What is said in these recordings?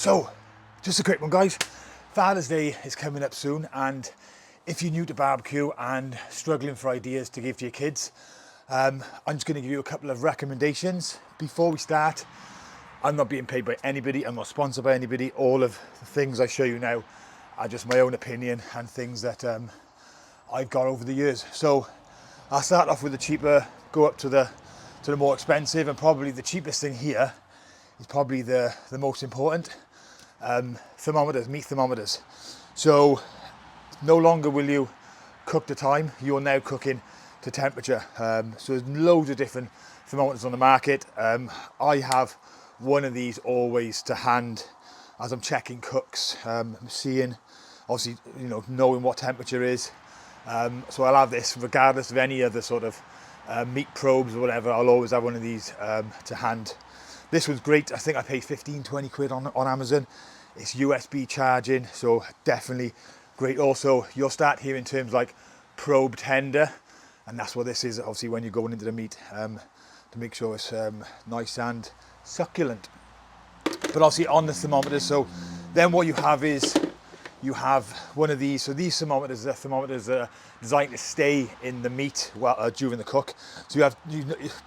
So, just a quick one, guys. Father's Day is coming up soon, and if you're new to barbecue and struggling for ideas to give to your kids, I'm just going to give you a couple of recommendations before we start. I'm not being paid by anybody, I'm not sponsored by anybody. All of the things I show you now are just my own opinion and things that I've got over the years. So I'll start off with the cheaper, go up to the more expensive, and probably the cheapest thing here is probably the most important. Thermometers, meat thermometers. So no longer will you cook to time, you're now cooking to temperature. So there's loads of different thermometers on the market. I have one of these always to hand as I'm checking cooks, seeing, obviously, knowing what temperature is. So I'll have this regardless of any other sort of meat probes or whatever. I'll always have one of these to hand. This one's great. I think I paid 15-20 quid on Amazon. It's USB charging, so definitely great. Also, you'll start hearing terms like probe tender, and that's what this is, obviously, when you're going into the meat, to make sure it's nice and succulent. But obviously on the thermometers, so then what you have is you have one of these. So these thermometers are thermometers that are designed to stay in the meat during the cook. So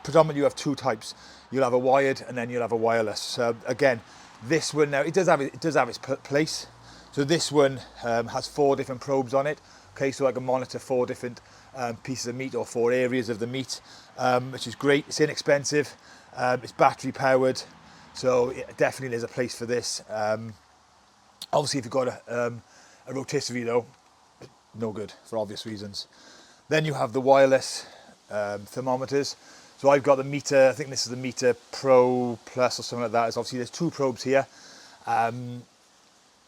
predominantly you have two types. You'll have a wired and then you'll have a wireless. So again, this one now, it does have its place. So this one has 4 different probes on it. Okay, so I can monitor 4 different pieces of meat or 4 areas of the meat, which is great. It's inexpensive. It's battery powered. So definitely there's a place for this. Obviously, if you've got a rotisserie though, no good for obvious reasons. Then you have the wireless thermometers. So I've got the Meter, I think this is the Meter Pro Plus or something like that. It's obviously there's 2 probes here. And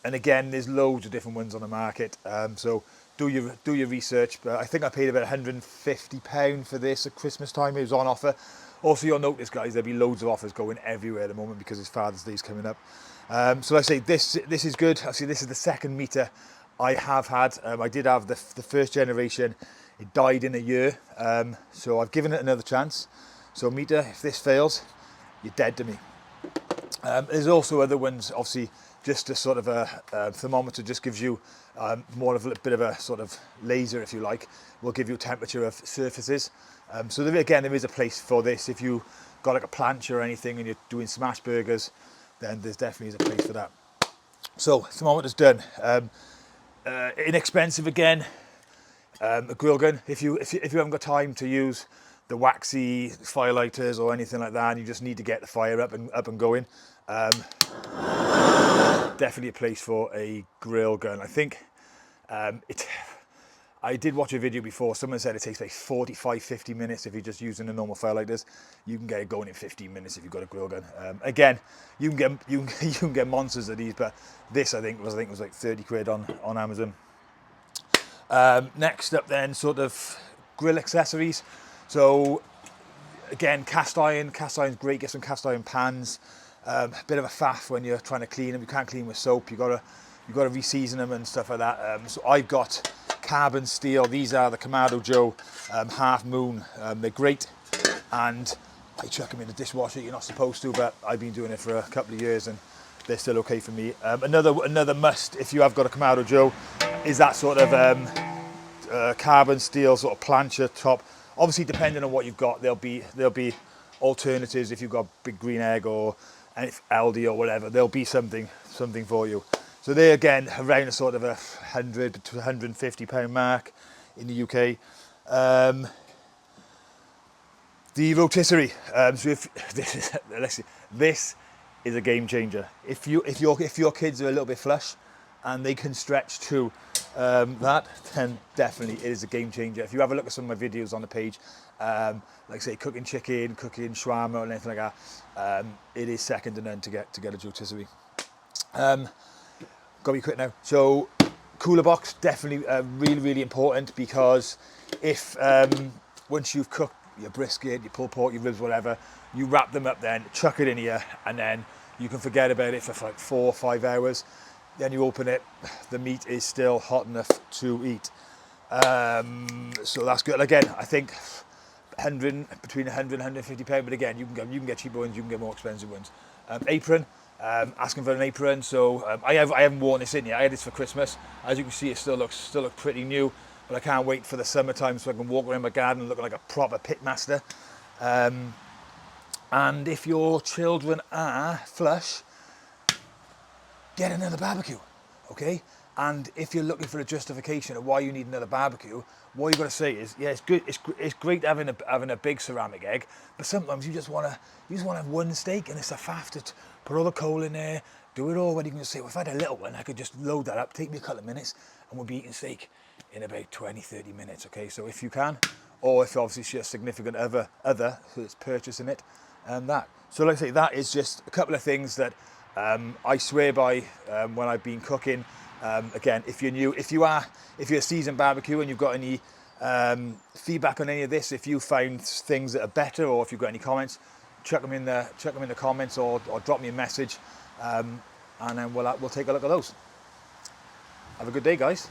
again, there's loads of different ones on the market. So do your research. But I think I paid about £150 for this at Christmas time. It was on offer. Also, you'll notice, guys, there'll be loads of offers going everywhere at the moment because it's Father's Day is coming up. So like I say, this is good. Actually, this is the second Meter I have had. I did have the first generation. It died in a year. So I've given it another chance. So Meter, if this fails, you're dead to me. There's also other ones, obviously, just a sort of a thermometer just gives you more of a bit of a sort of laser, if you like, will give you a temperature of surfaces. So there is a place for this. If you got like a plancha or anything and you're doing smash burgers, then there's definitely a place for that. So thermometer's done. Inexpensive again. A grill gun. If you haven't got time to use the waxy firelighters or anything like that, and you just need to get the fire up and going, definitely a place for a grill gun. I think I did watch a video before. Someone said it takes like 45-50 minutes if you're just using the normal firelighters. You can get it going in 15 minutes if you've got a grill gun. Again, you can get monsters of these, but this I think was like 30 quid on Amazon. Next up then, sort of grill accessories. So again, cast iron's great. Get some cast iron pans. A bit of a faff when you're trying to clean them. You can't clean with soap. You've got to re-season them and stuff like that. So I've got carbon steel. These are the Kamado Joe Half Moon. They're great, and I chuck them in the dishwasher. You're not supposed to, but I've been doing it for a couple of years and they're still okay for me. Another must if you have got a Kamado Joe is that sort of carbon steel sort of plancha top. Obviously, depending on what you've got, there'll be alternatives. If you've got Big Green Egg or Aldi or whatever, there'll be something for you. So they again around a sort of a £100 to £150 mark in the UK. The rotisserie. So this is a game changer. If your kids are a little bit flush and they can stretch to that, then definitely it is a game changer. If you have a look at some of my videos on the page, like say cooking chicken, cooking shawarma or anything like that, it is second to none to get a rotisserie. Gotta be quick now. So cooler box, definitely really important, because if once you've cooked your brisket, your pulled pork, your ribs, whatever, you wrap them up, then chuck it in here, and then you can forget about it for like 4 or 5 hours. Then you open it, the meat is still hot enough to eat. So that's good. Again, I think between £100 and £150, but again, you can get cheaper ones, you can get more expensive ones. Apron, asking for an apron. So I haven't worn this in yet. I had this for Christmas. As you can see, it still looks pretty new, but I can't wait for the summertime so I can walk around my garden looking like a proper pit master. And if your children are flush, get another barbecue, okay? And if you're looking for a justification of why you need another barbecue, what you've got to say is, yeah, it's good. It's great having a big ceramic egg, but sometimes you just want to have one steak, and it's a faff to put all the coal in there, do it all. When you can just say, well, if I had a little one, I could just load that up, take me a couple of minutes, and we'll be eating steak in about 20-30 minutes, okay? So if you can, or if obviously she's a significant other who's purchasing it, that. So like I say, that is just a couple of things that I swear by when I've been cooking. Again, if you're new, if you're a seasoned barbecue and you've got any feedback on any of this, if you find things that are better, or if you've got any comments, chuck them in the comments, or drop me a message, and then we'll take a look at those. Have a good day, guys.